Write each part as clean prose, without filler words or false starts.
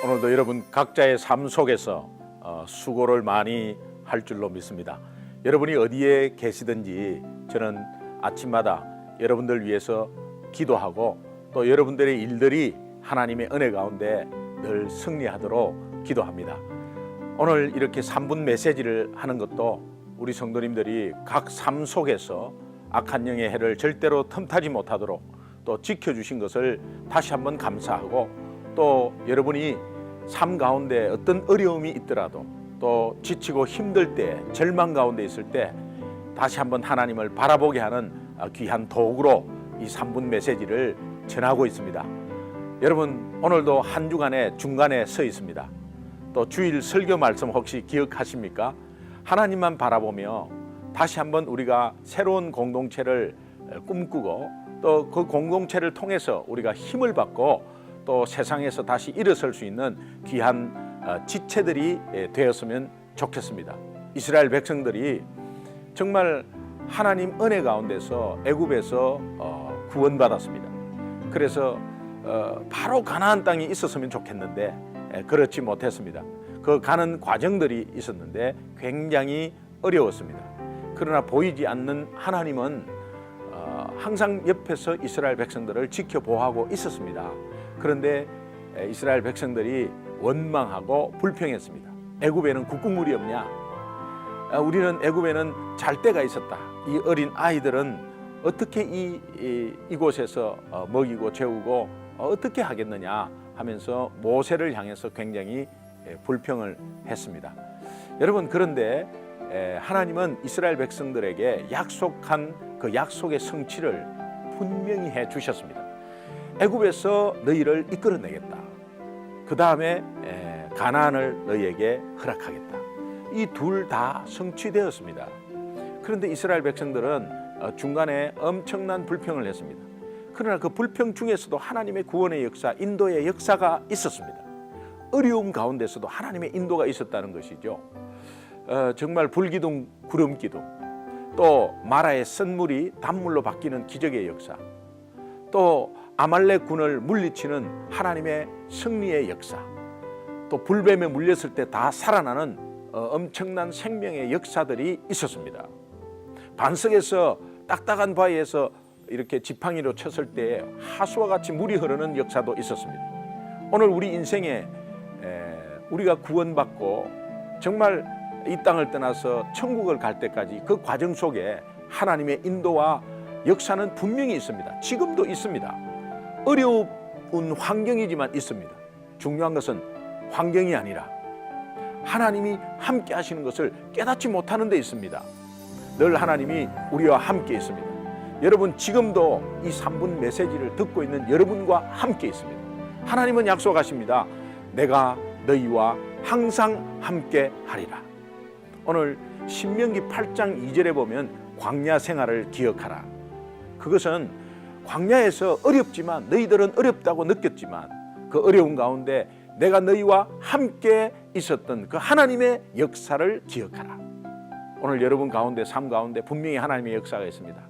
오늘도 여러분 각자의 삶 속에서 수고를 많이 할 줄로 믿습니다. 여러분이 어디에 계시든지 저는 아침마다 여러분들 위해서 기도하고 또 여러분들의 일들이 하나님의 은혜 가운데 늘 승리하도록 기도합니다. 오늘 이렇게 3분 메시지를 하는 것도 우리 성도님들이 각 삶 속에서 악한 영의 해를 절대로 틈타지 못하도록 또 지켜주신 것을 다시 한번 감사하고, 또 여러분이 삶 가운데 어떤 어려움이 있더라도 또 지치고 힘들 때, 절망 가운데 있을 때 다시 한번 하나님을 바라보게 하는 귀한 도구로 이 3분 메시지를 전하고 있습니다. 여러분, 오늘도 한 주간의 중간에 서 있습니다. 또 주일 설교 말씀 혹시 기억하십니까? 하나님만 바라보며 다시 한번 우리가 새로운 공동체를 꿈꾸고 또 그 공동체를 통해서 우리가 힘을 받고 또 세상에서 다시 일어설 수 있는 귀한 지체들이 되었으면 좋겠습니다. 이스라엘 백성들이 정말 하나님 은혜 가운데서 애굽에서 구원받았습니다. 그래서 바로 가나안 땅이 있었으면 좋겠는데 그렇지 못했습니다. 그 가는 과정들이 있었는데 굉장히 어려웠습니다. 그러나 보이지 않는 하나님은 항상 옆에서 이스라엘 백성들을 지켜보호하고 있었습니다. 그런데 이스라엘 백성들이 원망하고 불평했습니다. 애굽에는 국국물이 없냐? 우리는 애굽에는 잘 때가 있었다. 이 어린 아이들은 어떻게 이곳에서 먹이고 재우고 어떻게 하겠느냐 하면서 모세를 향해서 굉장히 불평을 했습니다. 여러분, 그런데 하나님은 이스라엘 백성들에게 약속한 그 약속의 성취를 분명히 해 주셨습니다. 애굽에서 너희를 이끌어내겠다. 그 다음에 가나안을 너희에게 허락하겠다. 이 둘 다 성취되었습니다. 그런데 이스라엘 백성들은 중간에 엄청난 불평을 했습니다. 그러나 그 불평 중에서도 하나님의 구원의 역사, 인도의 역사가 있었습니다. 어려움 가운데서도 하나님의 인도가 있었다는 것이죠. 정말 불기둥 구름기둥, 또 마라의 쓴물이 단물로 바뀌는 기적의 역사, 또 아말렉 군을 물리치는 하나님의 승리의 역사, 또 불뱀에 물렸을 때 다 살아나는 엄청난 생명의 역사들이 있었습니다. 반석에서 딱딱한 바위에서 이렇게 지팡이로 쳤을 때 하수와 같이 물이 흐르는 역사도 있었습니다. 오늘 우리 인생에 우리가 구원받고 정말 이 땅을 떠나서 천국을 갈 때까지 그 과정 속에 하나님의 인도와 역사는 분명히 있습니다. 지금도 있습니다. 어려운 환경이지만 있습니다. 중요한 것은 환경이 아니라 하나님이 함께 하시는 것을 깨닫지 못하는 데 있습니다. 늘 하나님이 우리와 함께 있습니다. 여러분, 지금도 이 3분 메시지를 듣고 있는 여러분과 함께 있습니다. 하나님은 약속하십니다. 내가 너희와 항상 함께 하리라. 오늘 신명기 8장 2절에 보면 광야 생활을 기억하라. 그것은 광야에서 어렵지만, 너희들은 어렵다고 느꼈지만 그 어려운 가운데 내가 너희와 함께 있었던 그 하나님의 역사를 기억하라. 오늘 여러분 가운데, 삶 가운데 분명히 하나님의 역사가 있습니다.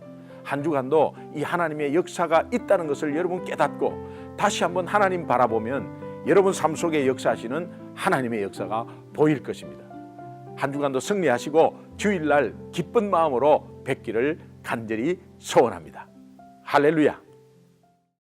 한 주간도 이 하나님의 역사가 있다는 것을 여러분 깨닫고 다시 한번 하나님 바라보면 여러분 삶 속에 역사하시는 하나님의 역사가 보일 것입니다. 한 주간도 승리하시고 주일날 기쁜 마음으로 뵙기를 간절히 소원합니다. 할렐루야.